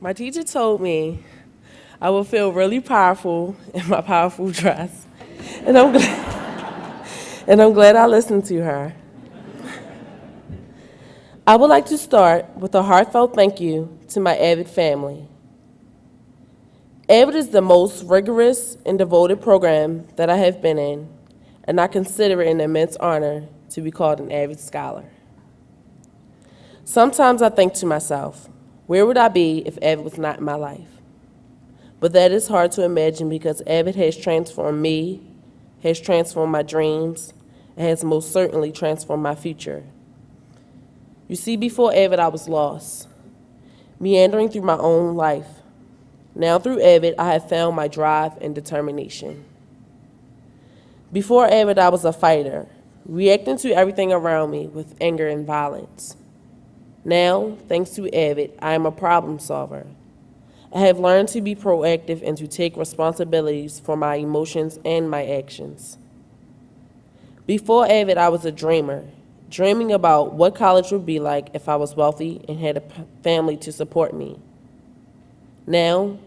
My teacher told me I would feel really powerful in my powerful dress, and I'm glad I listened to her. I would like to start with a heartfelt thank you to my AVID family. AVID is the most rigorous and devoted program that I have been in, and I consider it an immense honor to be called an AVID scholar. Sometimes I think to myself, where would I be if AVID was not in my life? But that is hard to imagine because AVID has transformed me, has transformed my dreams, and has most certainly transformed my future. You see, before AVID, I was lost, meandering through my own life. Now through AVID, I have found my drive and determination. Before AVID, I was a fighter, reacting to everything around me with anger and violence. Now, thanks to AVID, I am a problem solver. I have learned to be proactive and to take responsibilities for my emotions and my actions. Before AVID, I was a dreamer, dreaming about what college would be like if I was wealthy and had a family to support me. Now,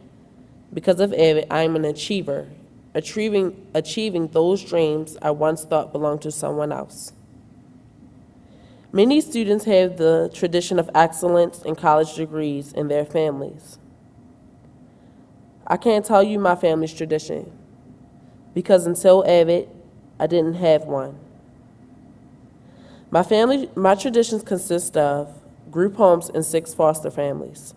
because of AVID, I am an achiever, achieving those dreams I once thought belonged to someone else. Many students have the tradition of excellence and college degrees in their families. I can't tell you my family's tradition, because until AVID, I didn't have one. My traditions consist of group homes and 6 foster families.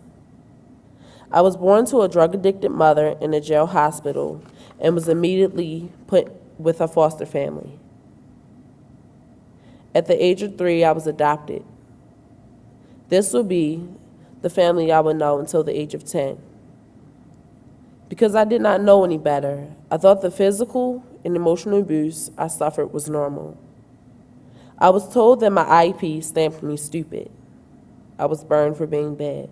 I was born to a drug-addicted mother in a jail hospital and was immediately put with a foster family. At the age of 3, I was adopted. This will be the family I would know until the age of 10. Because I did not know any better, I thought the physical and emotional abuse I suffered was normal. I was told that my IEP stamped me stupid. I was burned for being bad.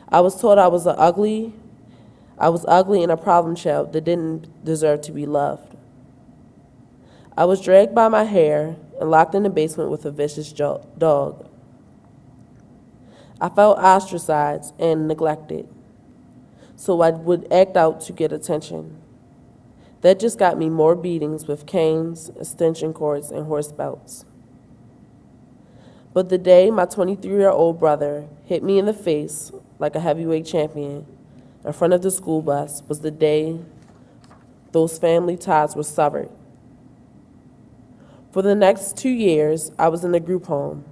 I was told I was ugly and a problem child that didn't deserve to be loved. I was dragged by my hair and locked in the basement with a vicious dog. I felt ostracized and neglected, so I would act out to get attention. That just got me more beatings with canes, extension cords, and horse belts. But the day my 23-year-old brother hit me in the face like a heavyweight champion in front of the school bus was the day those family ties were severed. For the next 2 years, I was in a group home,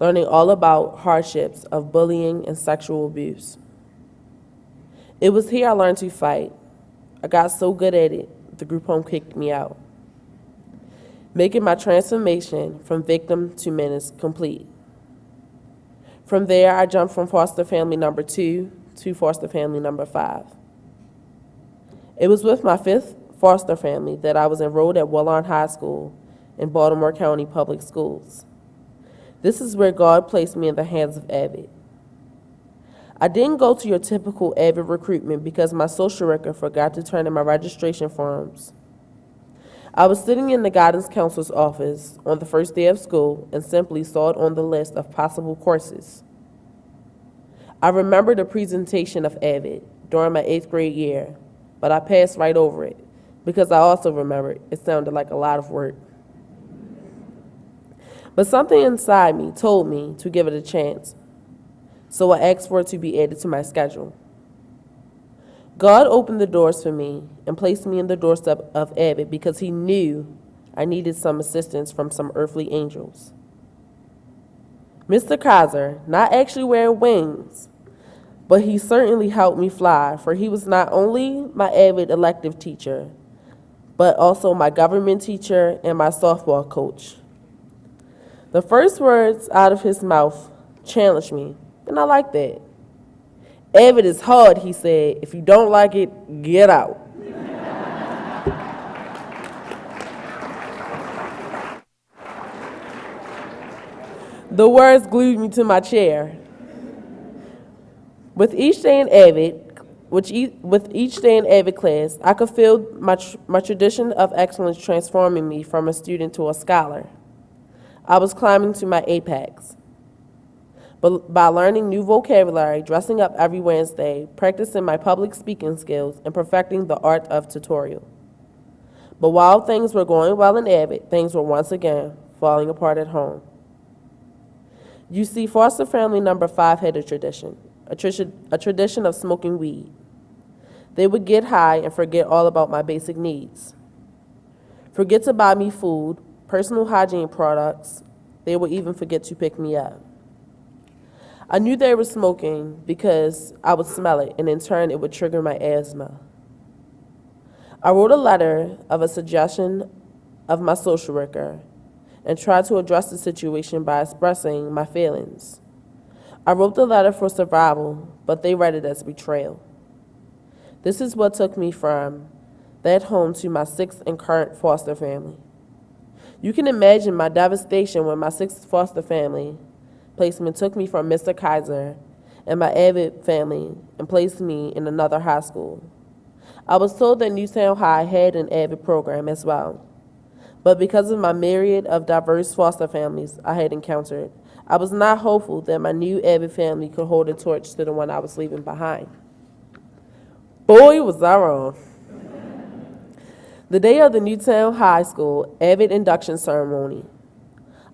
learning all about hardships of bullying and sexual abuse. It was here I learned to fight. I got so good at it, the group home kicked me out, making my transformation from victim to menace complete. From there, I jumped from foster family number 2 to foster family number 5. It was with my 5th foster family that I was enrolled at Wellon High School in Baltimore County Public Schools. This is where God placed me in the hands of AVID. I didn't go to your typical AVID recruitment because my social worker forgot to turn in my registration forms. I was sitting in the guidance counselor's office on the first day of school and simply saw it on the list of possible courses. I remember the presentation of AVID during my 8th grade year, but I passed right over it because I also remembered it sounded like a lot of work. But something inside me told me to give it a chance, so I asked for it to be added to my schedule. God opened the doors for me and placed me in the doorstep of AVID because he knew I needed some assistance from some earthly angels. Mr. Kaiser, not actually wearing wings, but he certainly helped me fly, for he was not only my AVID elective teacher, but also my government teacher and my softball coach. The first words out of his mouth challenged me, and I like that. AVID is hard, he said. If you don't like it, get out. The words glued me to my chair. With each day in AVID class, I could feel my tradition of excellence transforming me from a student to a scholar. I was climbing to my apex. but by learning new vocabulary, dressing up every Wednesday, practicing my public speaking skills, and perfecting the art of tutorial. But while things were going well in AVID, things were once again falling apart at home. You see, foster family number 5 had a tradition of smoking weed. They would get high and forget all about my basic needs. Forget to buy me food, personal hygiene products. They would even forget to pick me up. I knew they were smoking because I would smell it, and in turn, it would trigger my asthma. I wrote a letter of a suggestion of my social worker and tried to address the situation by expressing my feelings. I wrote the letter for survival, but they read it as betrayal. This is what took me from that home to my 6th and current foster family. You can imagine my devastation when my 6th foster family placement took me from Mr. Kaiser and my AVID family and placed me in another high school. I was told that Newtown High had an AVID program as well. But because of my myriad of diverse foster families I had encountered, I was not hopeful that my new AVID family could hold a torch to the one I was leaving behind. Boy, was I wrong. The day of the Newtown High School AVID induction ceremony,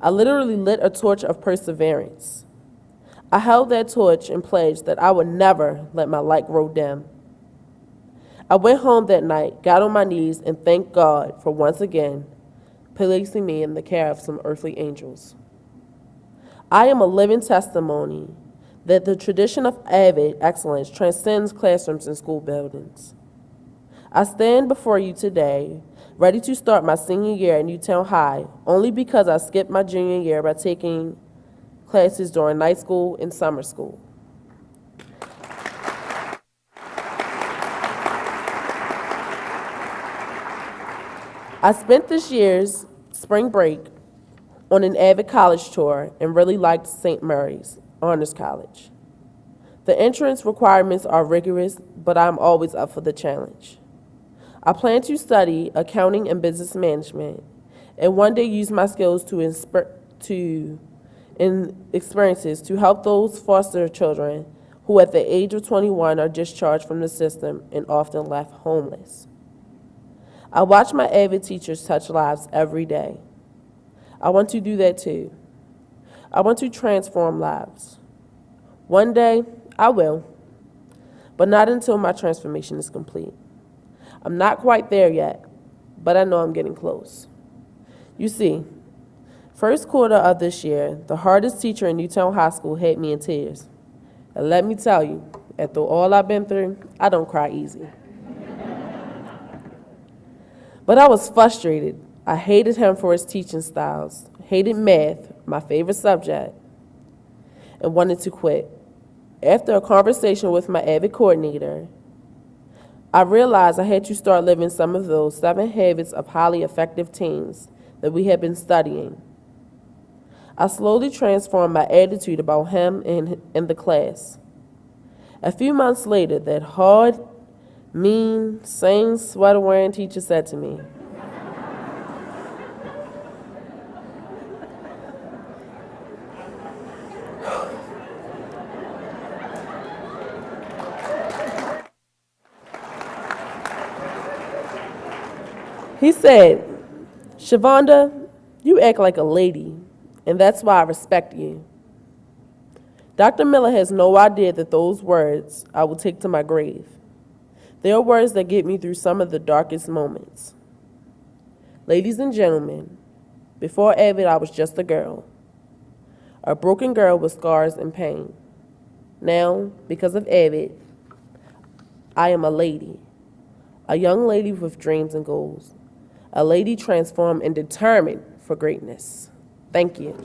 I literally lit a torch of perseverance. I held that torch and pledged that I would never let my light grow dim. I went home that night, got on my knees, and thanked God for once again placing me in the care of some earthly angels. I am a living testimony that the tradition of AVID excellence transcends classrooms and school buildings. I stand before you today, ready to start my senior year at Newtown High, only because I skipped my junior year by taking classes during night school and summer school. I spent this year's spring break on an AVID college tour and really liked St. Mary's Honors College. The entrance requirements are rigorous, but I'm always up for the challenge. I plan to study accounting and business management and one day use my skills and experiences to help those foster children who at the age of 21 are discharged from the system and often left homeless. I watch my AVID teachers touch lives every day. I want to do that too. I want to transform lives. One day, I will, but not until my transformation is complete. I'm not quite there yet, but I know I'm getting close. You see, first quarter of this year, the hardest teacher in Newtown High School had me in tears. And let me tell you, after all I've been through, I don't cry easy. But I was frustrated. I hated him for his teaching styles, hated math, my favorite subject, and wanted to quit. After a conversation with my AVID coordinator, I realized I had to start living some of those 7 habits of highly effective teens that we had been studying. I slowly transformed my attitude about him and the class. A few months later, that hard, mean, same sweater-wearing teacher said to me, he said, "Shavonda, you act like a lady, and that's why I respect you." Dr. Miller has no idea that those words I will take to my grave. They are words that get me through some of the darkest moments. Ladies and gentlemen, before AVID, I was just a girl. A broken girl with scars and pain. Now, because of AVID, I am a lady. A young lady with dreams and goals. A lady transformed and determined for greatness. Thank you.